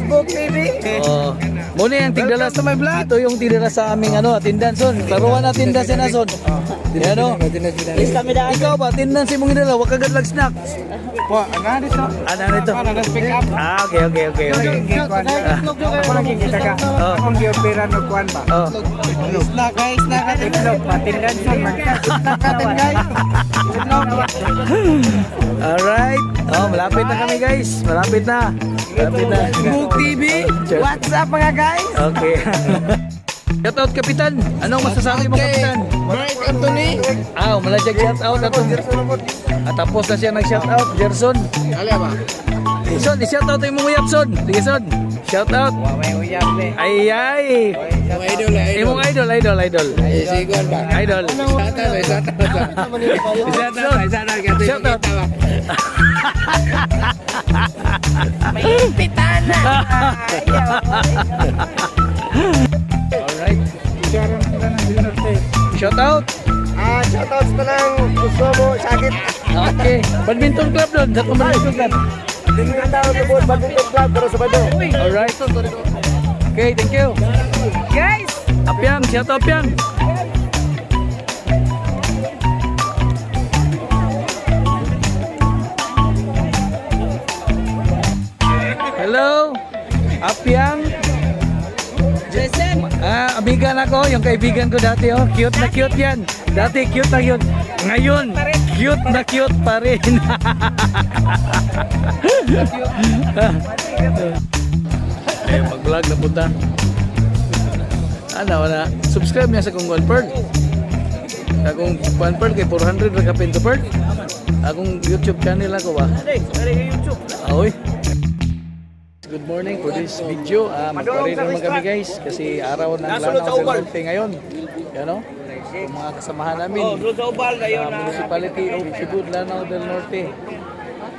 Facebook TV. Oh. Muna yung tigdala sa my vlog. Ito yung tigdala sa aming tindan son. Laruan na tindan si Nason. Ano? Ikaw ba tindan si mong idala, wag kagad lag snack. Po, ana dito. Ano nito? Ana speak up. Okay. Ako lagi kita ka. Akong giopera no kuan ba. Oh. Snack guys, snack at itlog. Patindan son magka. Snack guys. Alright. Oh, malapit na kami guys. Malapit na. Facebook TV. What's up mga guys? Okay. Shout out Kapitan. Anong masasabi mo Kapitan? Mark Anthony. Malayag shout out ato. Tapos na siya nag-shout out Gerson. Ali ba? Son, i-shout out yung mga uyap son. Sige son. Shout out. May uyab ni. Ay. Imong idol. Sigon ba? Idol. Shout out. May pitana. Alright. Shout out. Shoutouts ko lang gusto mo sakit. Okay. Badminton club doon. Sa badminton club. Hindi na daw tubod badminton club pero sa bado. Alright. Okay, thank you. Guys, Apyang, shout out Apyang. Hello. Apyang. Jason. Amigan ako, yung kaibigan ko dati, cute na cute yan. Dati cute na cute. Ngayon, cute na cute pa rin. Mag-vlog na punta. Wala. Subscribe niya sa kong OnePearl. Akong OnePearl kay 400 ra ka pinto per. Akong YouTube channel ako ba? Oy. Good morning for this video. Magparin naman kami guys kasi araw ng Lanao del Norte ngayon. Yan o. Yung mga kasamahan namin. Municipality of Cebu, Lanao del Norte.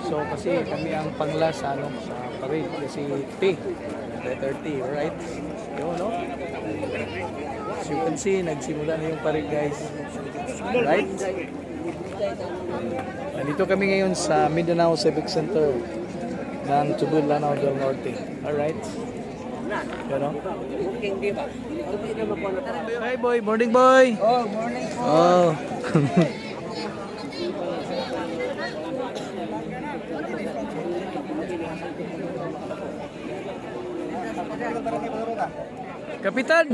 So kasi kami ang panglas sa parade kasi T. 30, alright? Yun, no? As you can see, nagsimula na yung parade guys. Alright? Nandito kami ngayon sa Mindanao Civic Center ng Cebu, Lanao del Norte. Alright? Yan o? Hi boy, morning boy! Oh, morning. Oh. Kapitan!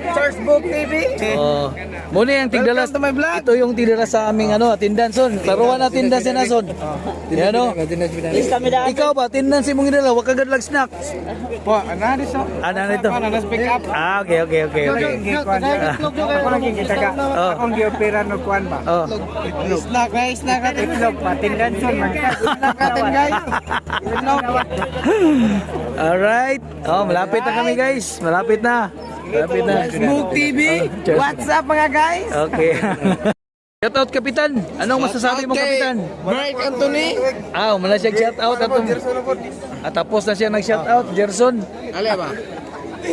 Facebook TV. Oh. Muna yung tigdala Welcome to my vlog. Ito yung tigdala sa aming tindan son. Laruan na tindan si Nason. Yan o. Ikaw ba tindan si mong idala, wag kagad lag snack. Po, ana dito. Ano nito? Ana speak up. Okay. Ako lagi kita ka. Akong giopera no kuan ba. Oh. Snack guys, snack at itlog. Patindan son magka. Snack atin guys. Itlog. Alright. Oh, malapit na kami guys. Malapit na. Facebook TV. What's up mga guys? Okay. Shout out Kapitan. Anong masasabi mo Kapitan? Mark Anthony. Malayag shout out ato. Tapos na siya nag-shout out Gerson. Ali ba?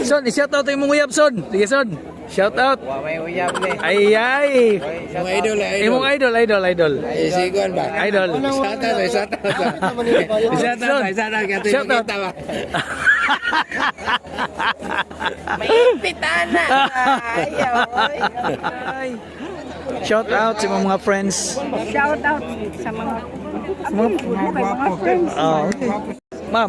Son, i-shout out yung mga uyab son. Sige son. Shout out. May uyab ni. Ay. Imong idol. Sigon ba? Idol. Shout out. May pitana. Shout out sa mga friends. Shout out sa mga friends. Okay. Ma'am,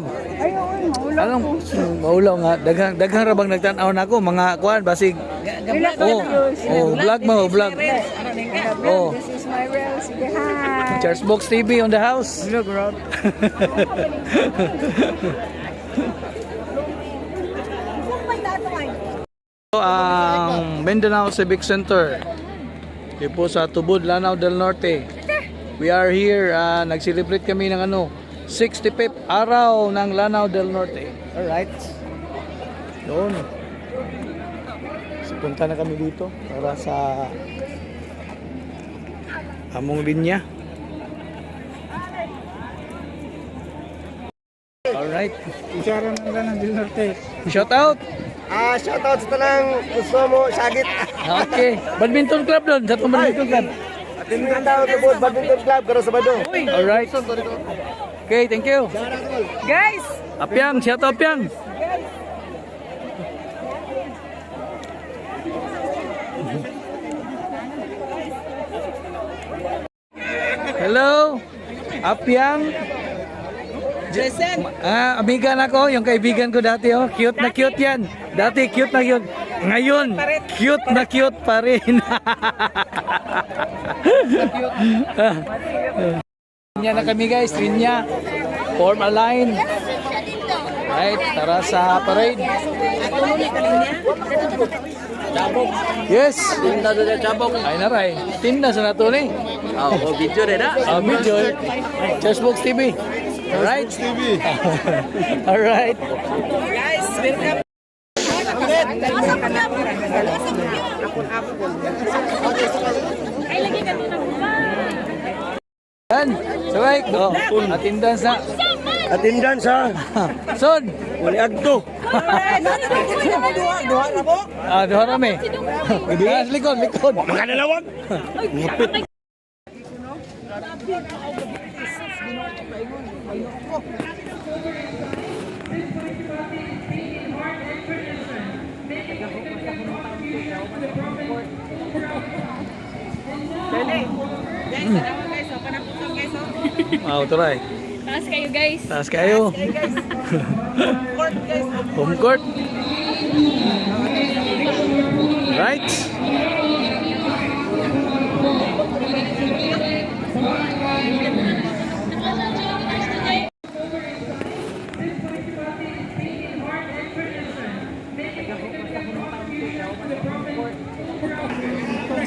anong maulaw nga daghang rabang nagtan-aw nako mga kuan basig. Vlog mo, vlog. This is my real. Sige, hi. Charles Box TV on the house. Hello, bro. Ang Mindanao Civic Center. Dito sa Tubod, Lanao del Norte. We are here, nag-celebrate kami ng 65th araw ng Lanao del Norte. Alright. Doon. So, punta na kami dito para sa among linya. Alright. Isara ng Lanao del Norte. Shout out. Shoutouts ko lang gusto mo sagit. Okay. Badminton club doon. Sa badminton club. Tindan daw tubod badminton club karo Sabado. Alright. Okay, thank you. Guys! Apyang, shout out Apyang. Hello, Apyang. Amiga na ko, yung kaibigan ko dati, oh. Cute na cute yan. Dati cute na cute. Ngayon, cute na cute pa rin. Linya na kami guys, linya. Form a line. Right, tara sa parade. Cabong. Yes. Tinda sa cabong. Ay naray. Tinda sa nato ni. Oh, video rin ha. Video. Chessbox TV. Alright. TV. Alright. Guys, welcome! Ay, lagi ka doon ako ba? Yan. Sabay. Oh, attendance na. Attendance ha. Son. Uli agto. Duha na po? Duha rami. Likod, likod. Makanalawag. Turay. Taas kayo guys. Taas kayo. Home court. Right.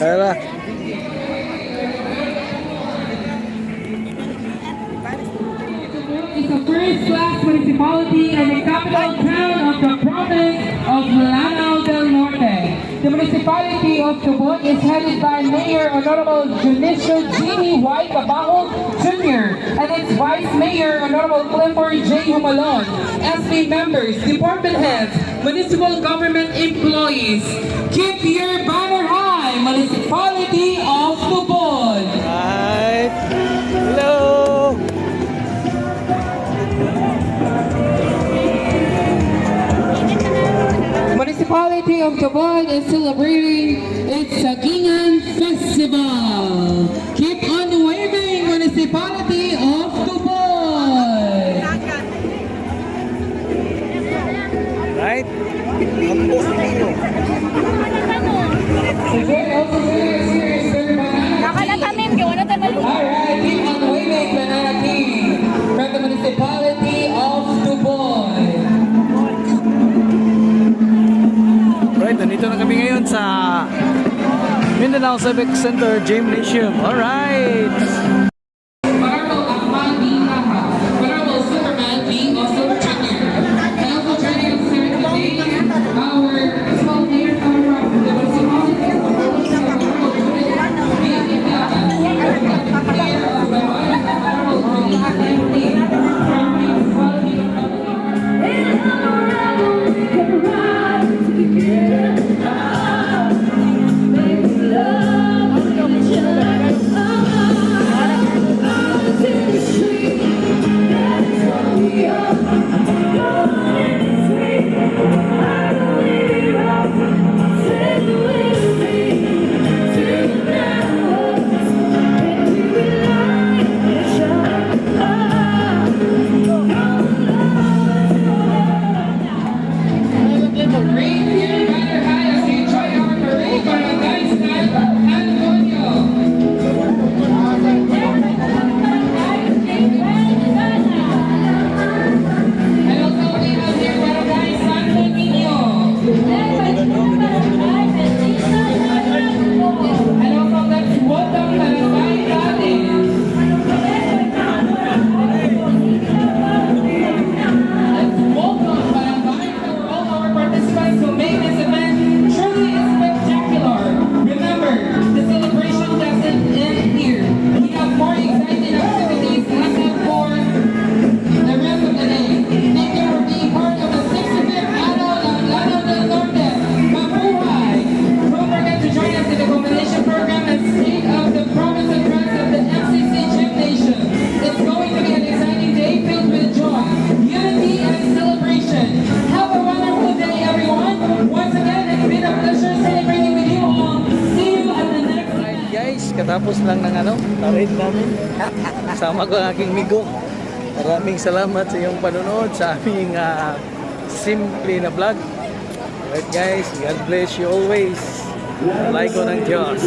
Tara. Is the first-class municipality and the capital town of the province of Lanao del Norte. The municipality of Tubod is headed by Mayor Honorable Junicio Jimmy White Abajo Jr. and its Vice Mayor Honorable Clifford J. Humalon. SB members, department heads, municipal government employees, keep your banner high, municipality of Tubod. Right. Hello. Municipality of Tubod is celebrating its Sagingan Festival. Keep on waving, Municipality of Tubod. Right. Nakalatanim, kaya wala tayo maluwa. Alright, keep on waving, Banana King, from the Municipality of Tubod. Right, nandito na kami ngayon sa Mindanao Civic Center Gymnasium. Alright. Honorable Ahmad B. Naha, Honorable Superman B. Osel Jr. And also joining us here today, our principal mayor from the municipality of kakatapos lang ng tarid namin. Kasama ko ang aking migo. Maraming salamat sa iyong panonood sa aming simple na vlog. Alright guys, God bless you always. Like ko ng Diyos.